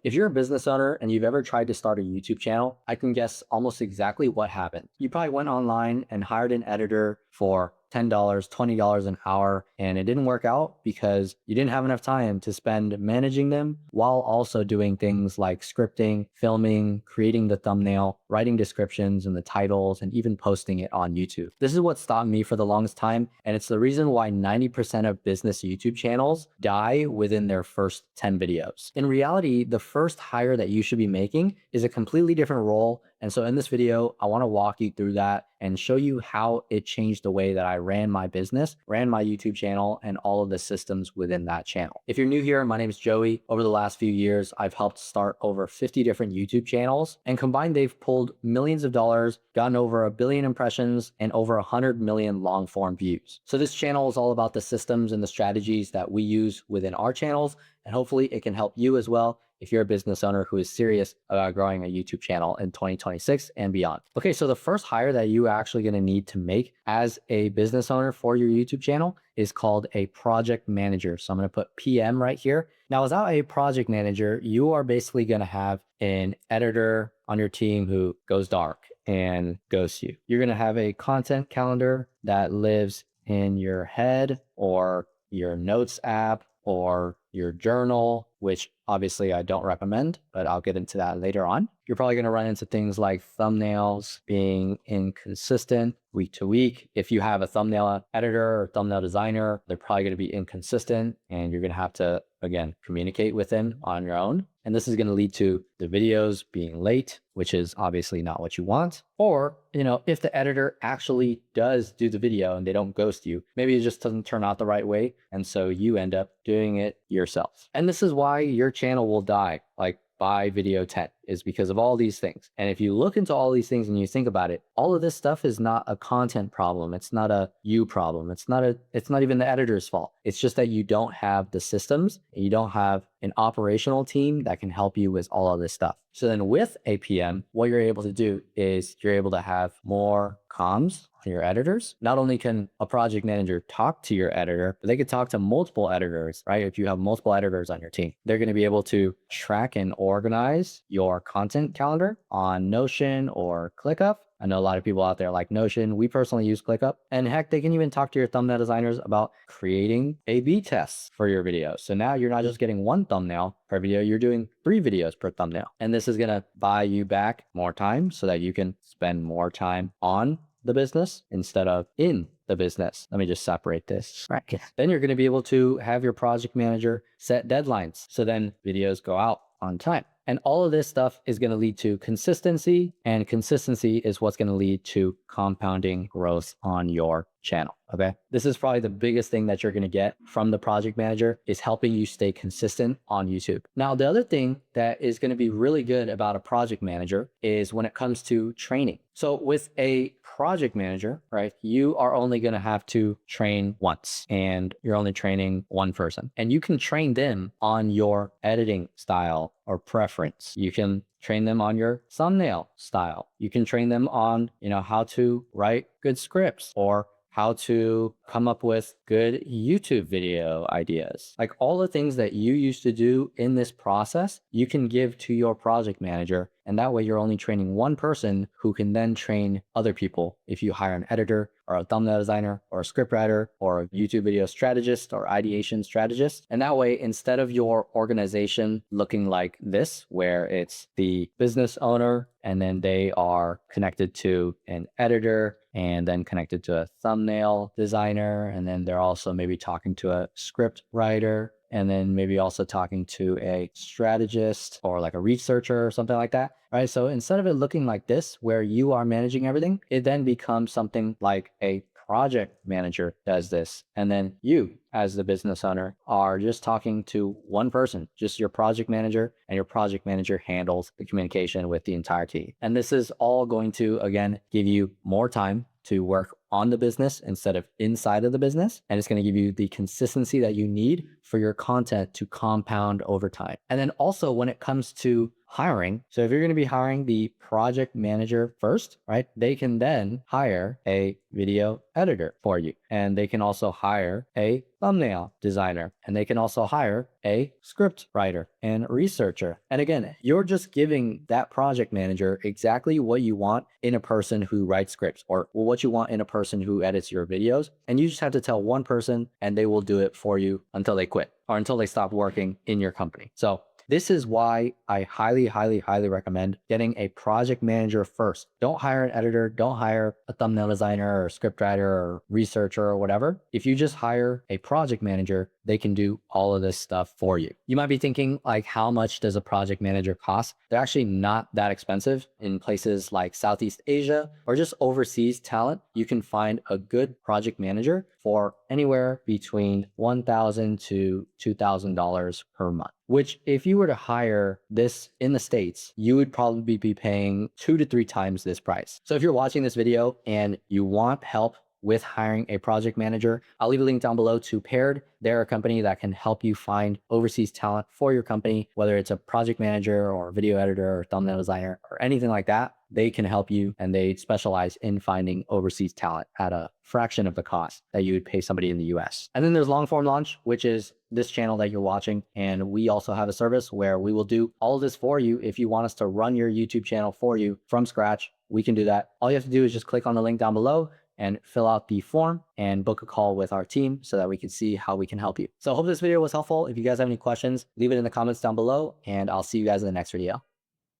If you're a business owner and you've ever tried to start a YouTube channel, I can guess almost exactly what happened. You probably went online and hired an editor for $10, $20 an hour, and it didn't work out because you didn't have enough time to spend managing them while also doing things like scripting, filming, creating the thumbnail, writing descriptions and the titles, and even posting it on YouTube. This is what stopped me for the longest time, and it's the reason why 90% of business YouTube channels die within their first 10 videos. In reality, the first hire that you should be making is a completely different role. And so in this video, I want to walk you through that and show you how it changed the way that I ran my business, ran my YouTube channel, and all of the systems within that channel. If you're new here, my name is Joey. Over the last few years, I've helped start over 50 different YouTube channels, and combined, they've pulled millions of dollars, gotten over 1 billion impressions, and over 100 million long form views. So this channel is all about the systems and the strategies that we use within our channels, and hopefully it can help you as well if you're a business owner who is serious about growing a YouTube channel in 2026 and beyond. Okay, so the first hire that you are actually going to need to make as a business owner for your YouTube channel is called a project manager. So I'm going to put PM right here. Now, without a project manager, you are basically going to have an editor on your team who goes dark and ghosts you. You're going to have a content calendar that lives in your head or your notes app or your journal, which obviously I don't recommend, but I'll get into that later on. You're probably going to run into things like thumbnails being inconsistent week to week. If you have a thumbnail editor or thumbnail designer, they're probably going to be inconsistent, and you're going to have to, again, communicate with them on your own. And this is going to lead to the videos being late, which is obviously not what you want. Or, if the editor actually does do the video and they don't ghost you, maybe it just doesn't turn out the right way. And so you end up doing it yourself. And this is why your channel will die like by video 10, is because of all these things. And if you look into all these things and you think about it, all of this stuff is not a content problem. It's not a you problem. It's not even the editor's fault. It's just that you don't have the systems and you don't have an operational team that can help you with all of this stuff. So then with APM, what you're able to do is you're able to have more comms on your editors. Not only can a project manager talk to your editor, but they could talk to multiple editors, right? If you have multiple editors on your team, they're going to be able to track and organize your content calendar on Notion or ClickUp. I know a lot of people out there like Notion. We personally use ClickUp. And heck, they can even talk to your thumbnail designers about creating A/B tests for your video. So now you're not just getting one thumbnail per video, you're doing 3 videos per thumbnail. And this is going to buy you back more time so that you can spend more time on the business instead of in the business. Let me just separate this. Right. Then you're going to be able to have your project manager set deadlines. So then videos go out on time. And all of this stuff is going to lead to consistency, and consistency is what's going to lead to compounding growth on your channel. Okay. This is probably the biggest thing that you're going to get from the project manager, is helping you stay consistent on YouTube. Now, the other thing that is going to be really good about a project manager is when it comes to training. So with a project manager, right, you are only going to have to train once, and you're only training one person, and you can train them on your editing style or preference. You can train them on your thumbnail style. You can train them on, how to write good scripts or how to come up with good YouTube video ideas. Like all the things that you used to do in this process, you can give to your project manager. And that way you're only training one person who can then train other people. If you hire an editor or a thumbnail designer or a scriptwriter or a YouTube video strategist or ideation strategist. And that way, instead of your organization looking like this, where it's the business owner and then they are connected to an editor and then connected to a thumbnail designer, and then they're also maybe talking to a script writer, and then maybe also talking to a strategist or like a researcher or something like that, right? So instead of it looking like this, where you are managing everything, it then becomes something like a project manager does this. And then you, as the business owner, are just talking to one person, just your project manager, and your project manager handles the communication with the entire team. And this is all going to, again, give you more time to work on the business instead of inside of the business. And it's going to give you the consistency that you need for your content to compound over time. And then also when it comes to hiring. So if you're going to be hiring the project manager first, right, they can then hire a video editor for you. And they can also hire a thumbnail designer, and they can also hire a script writer and researcher. And again, you're just giving that project manager exactly what you want in a person who writes scripts, or what you want in a person who edits your videos. And you just have to tell one person and they will do it for you until they quit or until they stop working in your company. So this is why I highly, highly, highly recommend getting a project manager first. Don't hire an editor, don't hire a thumbnail designer or scriptwriter or researcher or whatever. If you just hire a project manager, they can do all of this stuff for you. You might be thinking, like, how much does a project manager cost? They're actually not that expensive. In places like Southeast Asia or just overseas talent, you can find a good project manager for anywhere between $1,000 to $2,000 per month, which if you were to hire this in the States, you would probably be paying 2 to 3 times this price. So if you're watching this video and you want help with hiring a project manager, I'll leave a link down below to Paired. They're a company that can help you find overseas talent for your company, whether it's a project manager or video editor or thumbnail designer or anything like that. They can help you, and they specialize in finding overseas talent at a fraction of the cost that you would pay somebody in the US. And then there's Longform Launch, which is this channel that you're watching. And we also have a service where we will do all of this for you. If you want us to run your YouTube channel for you from scratch, we can do that. All you have to do is just click on the link down below and fill out the form and book a call with our team so that we can see how we can help you. So I hope this video was helpful. If you guys have any questions, leave it in the comments down below, and I'll see you guys in the next video.